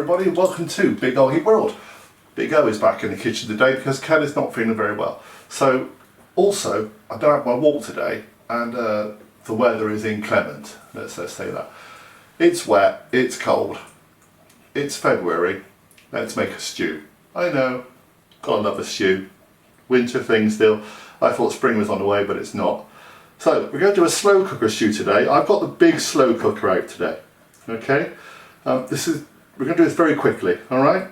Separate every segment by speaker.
Speaker 1: everybody, welcome to Big OGGIE World. Big O is back in the kitchen today because Kelly's not feeling very well. So, also, I've done out my walk today and the weather is inclement, let's say that. It's wet, it's cold, it's February, let's make a stew. I know, gotta love a stew. Winter thing still. I thought spring was on the way, but it's not. So, we're going to do a slow cooker stew today. I've got the big slow cooker out today. Okay? We're going to do this very quickly, alright?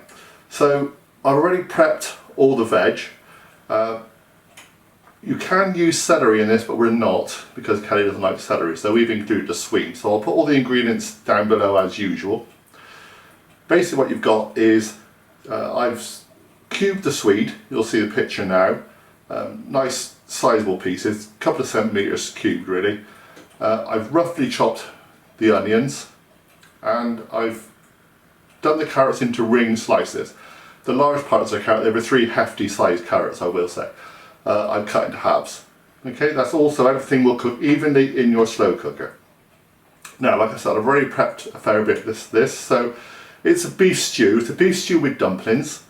Speaker 1: So, I've already prepped all the veg. You can use celery in this, but we're not, because Kelly doesn't like celery, so we've included the swede. So I'll put all the ingredients down below as usual. Basically what you've got is, I've cubed the swede, you'll see the picture now. Nice sizable pieces, a couple of centimetres cubed really. I've roughly chopped the onions, and I've done the carrots into ring slices. The large parts of the carrot, there were 3 hefty sized carrots, I will say. I've cut into halves. Okay, that's also, everything will cook evenly in your slow cooker. Now, like I said, I've already prepped a fair bit of this, so it's a beef stew. It's a beef stew with dumplings.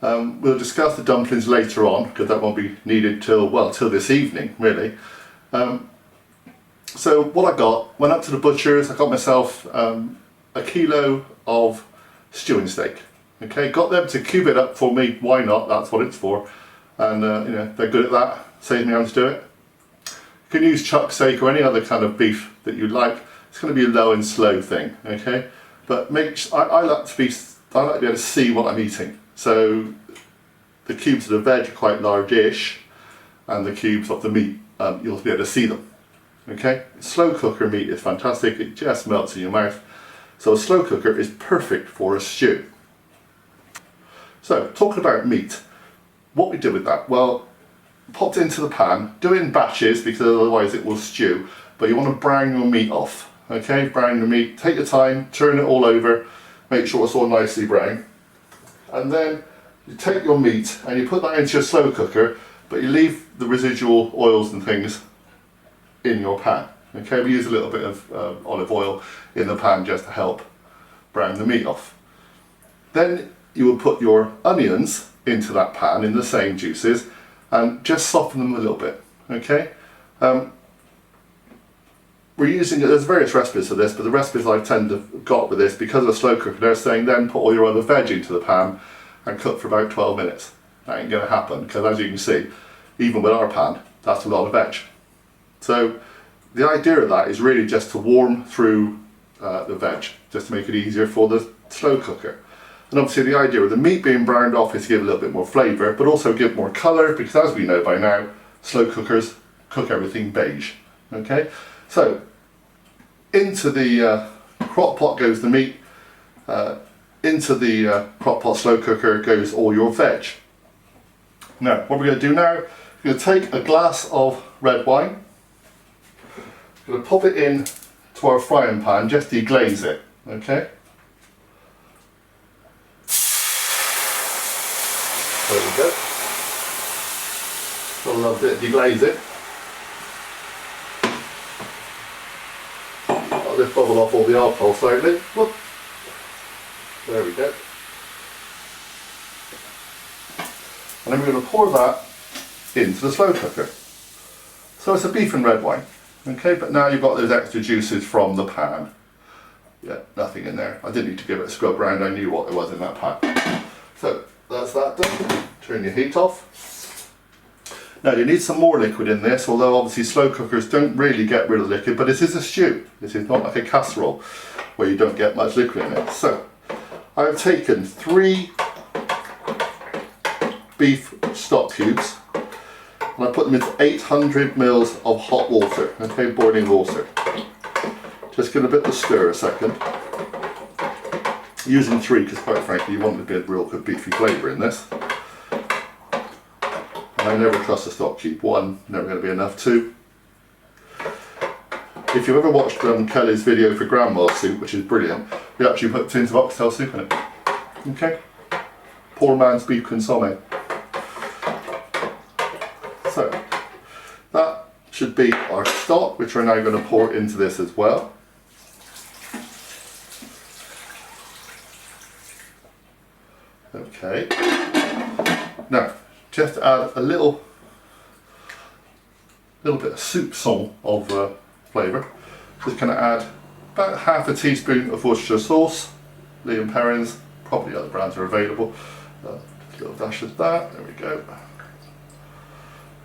Speaker 1: We'll discuss the dumplings later on, because that won't be needed till this evening, really. So what I got, went up to the butcher's, I got myself a kilo of stewing steak. Okay, got them to cube it up for me. Why not? That's what it's for. And you know, they're good at that. Saves me having to do it. You can use chuck steak or any other kind of beef that you like. It's going to be a low and slow thing. Okay, but I like to be able to see what I'm eating. So the cubes of the veg are quite large-ish, and the cubes of the meat you'll be able to see them. Okay, slow cooker meat is fantastic. It just melts in your mouth. So a slow cooker is perfect for a stew. So, talking about meat, what we do with that? Well, pop it into the pan, do it in batches because otherwise it will stew, but you want to brown your meat off. Okay, brown the meat, take your time, turn it all over, make sure it's all nicely brown. And then you take your meat and you put that into your slow cooker, but you leave the residual oils and things in your pan. Okay, we use a little bit of olive oil in the pan just to help brown the meat off. Then you will put your onions into that pan in the same juices and just soften them a little bit. Okay, we're using, there's various recipes for this, but the recipes I've got with this, because of the slow cooker, they're saying then put all your other veg into the pan and cook for about 12 minutes. That ain't going to happen, because as you can see, even with our pan, that's a lot of veg. So the idea of that is really just to warm through the veg, just to make it easier for the slow cooker. And obviously the idea of the meat being browned off is to give a little bit more flavour, but also give more colour, because as we know by now, slow cookers cook everything beige. Okay, so into the crock pot goes the meat, into the crock pot slow cooker goes all your veg. Now, what we're going to do now, we're going to take a glass of red wine, we're going to pop it in to our frying pan, just deglaze it, okay? There we go. Got a little bit of deglaze it. I'll just bubble off all the alcohol slightly. Whoop. There we go. And then we're going to pour that into the slow cooker. So it's a beef and red wine. Okay, but now you've got those extra juices from the pan. Yeah, nothing in there. I didn't need to give it a scrub round, I knew what there was in that pan. So that's that done. Turn your heat off. Now you need some more liquid in this, although obviously slow cookers don't really get rid of liquid, but this is a stew. This is not like a casserole where you don't get much liquid in it. So I've taken 3 beef stock cubes, and I put them into 800 ml of hot water, okay, boiling water. Just give it a bit of a stir a second. Using 3 because quite frankly you want a bit of real good beefy flavour in this. And I never trust a stock cube. 1, never going to be enough. 2, if you've ever watched Kelly's video for grandma's soup, which is brilliant, we actually put tins of oxtail soup in it. Okay? Poor man's beef consomme. So, that should be our stock, which we're now going to pour into this as well. Okay. Now, just add a little bit of soupçon of flavour. Just going to add about half a teaspoon of Worcestershire sauce, Liam Perrins, probably other brands are available. A little dash of that, there we go.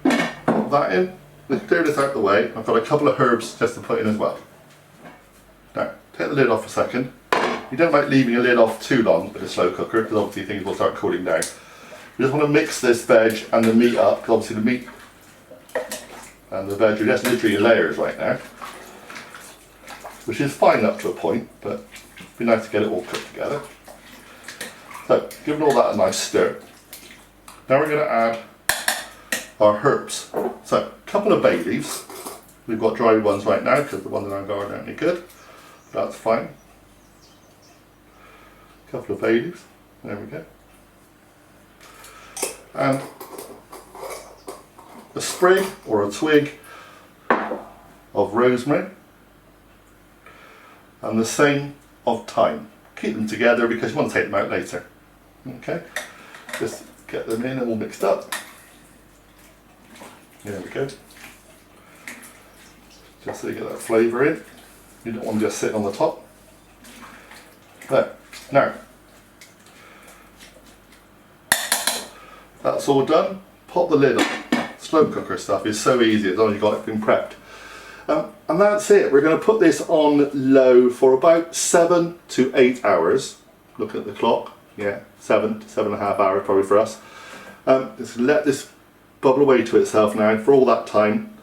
Speaker 1: Put that in. Let's clear this out of the way. I've got a couple of herbs just to put in as well. Now, take the lid off a second. You don't like leaving a lid off too long with a slow cooker because obviously things will start cooling down. You just want to mix this veg and the meat up, because obviously the meat and the veg are just literally in layers right now, which is fine up to a point, but it'd be nice to get it all cooked together. So, giving all that a nice stir. Now we're going to add our herbs. So, a couple of bay leaves. We've got dry ones right now because the ones in our garden aren't any good. That's fine. A couple of bay leaves. There we go. And a sprig or a twig of rosemary. And the same of thyme. Keep them together because you want to take them out later. Okay, just get them in and all mixed up. There we go. Just so you get that flavour in. You don't want them just sitting on the top. There. Now, that's all done. Pop the lid on. Slow cooker stuff is so easy as long as you've got it been prepped. And that's it. We're going to put this on low for about 7 to 8 hours. Look at the clock. Yeah, 7 to 7.5 hours probably for us. Just let this bubble away to itself now for all that time.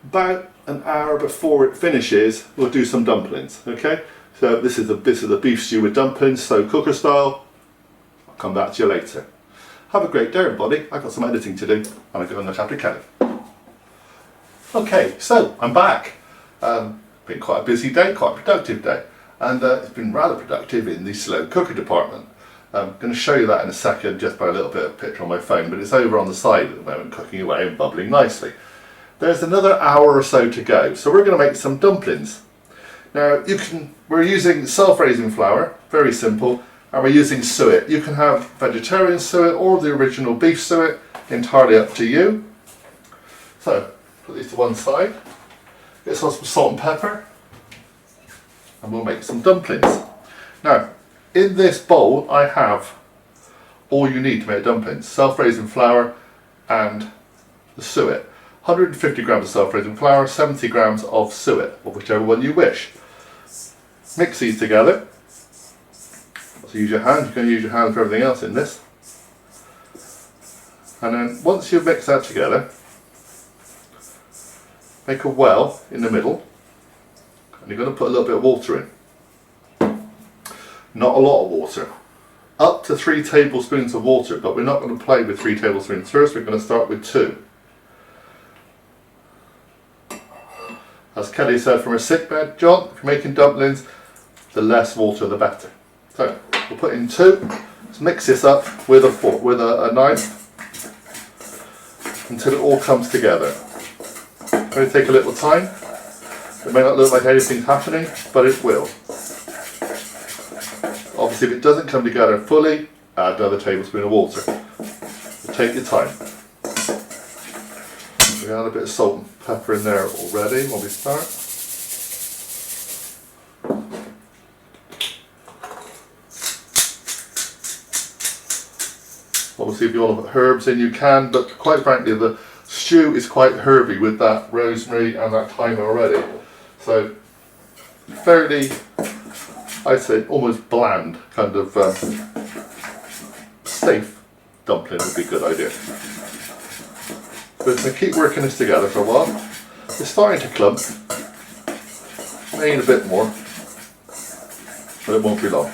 Speaker 1: About an hour before it finishes, we'll do some dumplings. Okay. So this is the beef stew with dumplings, slow cooker style. I'll come back to you later. Have a great day, everybody. I've got some editing to do, and I'll go and look after Kelly. Okay, so I'm back. Been quite a busy day, quite a productive day, and it's been rather productive in the slow cooker department. I'm going to show you that in a second, just by a little bit of picture on my phone, but it's over on the side at the moment, cooking away and bubbling nicely. There's another hour or so to go, so we're going to make some dumplings. Now, we're using self-raising flour, very simple, and we're using suet. You can have vegetarian suet or the original beef suet, entirely up to you. So, put these to one side, get some salt and pepper, and we'll make some dumplings. Now, in this bowl I have all you need to make dumplings. Self-raising flour and the suet. 150 grams of self-raising flour, 70 grams of suet, or whichever one you wish. Mix these together. So use your hand, you can use your hand for everything else in this. And then once you've mixed that together, make a well in the middle, and you're going to put a little bit of water in. Not a lot of water. Up to 3 tablespoons of water, but we're not going to play with 3 tablespoons first, we're going to start with 2. As Kelly said from her sickbed, John, if you're making dumplings, the less water the better. So, we'll put in 2, let's mix this up with a fork, with a knife, until it all comes together. It's going to take a little time. It may not look like anything's happening, but it will. Obviously, if it doesn't come together fully, add another tablespoon of water. So take your time. We add a bit of salt and pepper in there already when we start. Obviously, if you want to put herbs in, you can, but quite frankly, the stew is quite herby with that rosemary and that thyme already. So, fairly, I'd say, almost bland, kind of safe dumpling would be a good idea. But we're going to keep working this together for a while. It's starting to clump. May need a bit more, but it won't be long.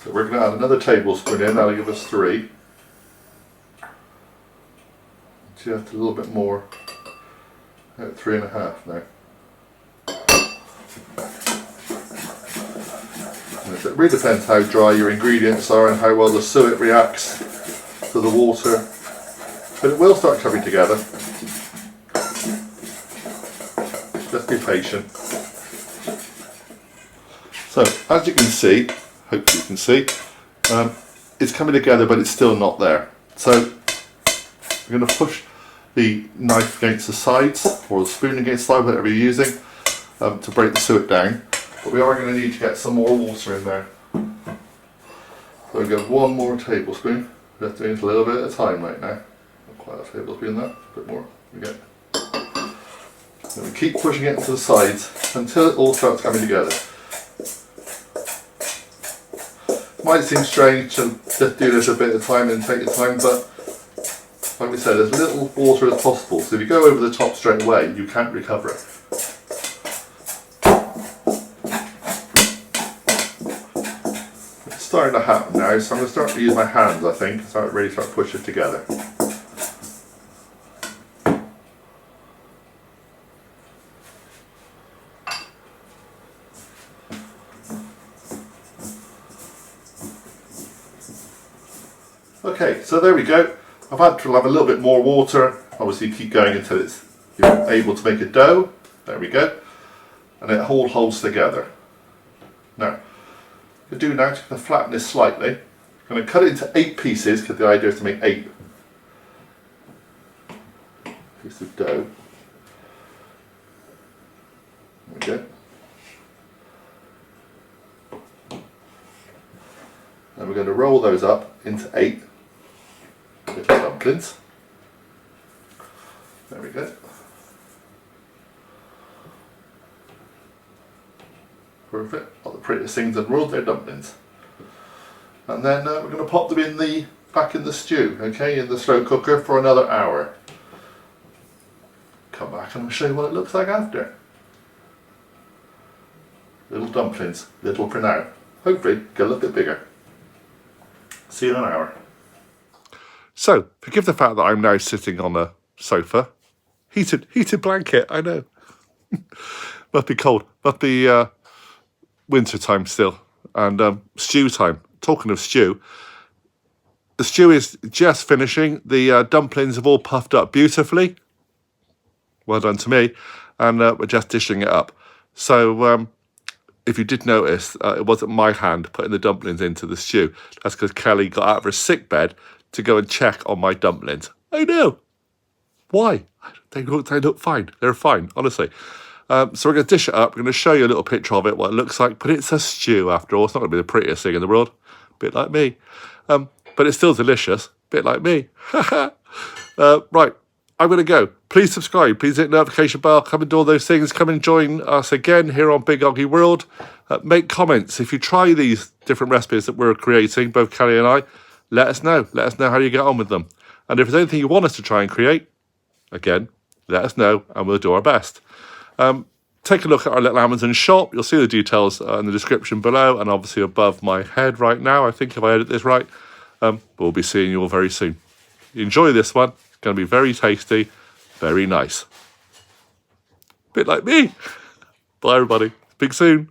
Speaker 1: So we're going to add another tablespoon in, that'll give us 3. Just a little bit more, at 3.5 now. And it really depends how dry your ingredients are and how well the suet reacts to the water. But it will start coming together. Just be patient. So, as you can see, hopefully you can see, it's coming together, but it's still not there. So I'm going to push the knife against the sides, or the spoon against the side, whatever you're using, to break the suet down. But we are going to need to get some more water in there. So we'll go 1 more tablespoon. We're just doing a little bit at a time right now. Not quite a tablespoon there, a bit more. There we go. And we keep pushing it to the sides until it all starts coming together. It might seem strange to just do this a bit at a time and take your time, but like we said, as little water as possible. So if you go over the top straight away, you can't recover it. It's starting to happen now, so I'm going to start to use my hands, I think, so I really start to push it together. Okay, so there we go. I've had to have a little bit more water. Obviously keep going until you're able to make a dough. There we go. And it all holds together. Now, what I'm going to do now is going to flatten this slightly. I'm going to cut it into 8 pieces, because the idea is to make 8 pieces of dough. There we go. And we're going to roll those up into 8 little dumplings. There we go. Perfect. Not the prettiest things in the world, they're dumplings. And then we're going to pop them in back in the stew, okay, in the slow cooker for another hour. Come back and I'll show you what it looks like after. Little dumplings, little for now. Hopefully, get a little bit bigger. See you in an hour. So, forgive the fact that I'm now sitting on a sofa. Heated blanket, I know. Must be cold. Must be winter time still. And stew time. Talking of stew, the stew is just finishing. The dumplings have all puffed up beautifully. Well done to me. And we're just dishing it up. So, if you did notice, it wasn't my hand putting the dumplings into the stew. That's because Kelly got out of her sick bed to go and check on my dumplings. I know. Why? They look fine. They're fine, honestly. So we're going to dish it up. We're going to show you a little picture of it, what it looks like. But it's a stew, after all. It's not going to be the prettiest thing in the world. A bit like me. But it's still delicious. A bit like me. Right. I'm going to go. Please subscribe. Please hit the notification bell. Come and do all those things. Come and join us again here on Big OGGIE World. Make comments. If you try these different recipes that we're creating, both Kelly and I, let us know. Let us know how you get on with them. And if there's anything you want us to try and create, again, let us know and we'll do our best. Take a look at our little Amazon shop. You'll see the details in the description below and obviously above my head right now, I think, if I edit this right. But we'll be seeing you all very soon. Enjoy this one. It's going to be very tasty, very nice. Bit like me. Bye, everybody. Speak soon.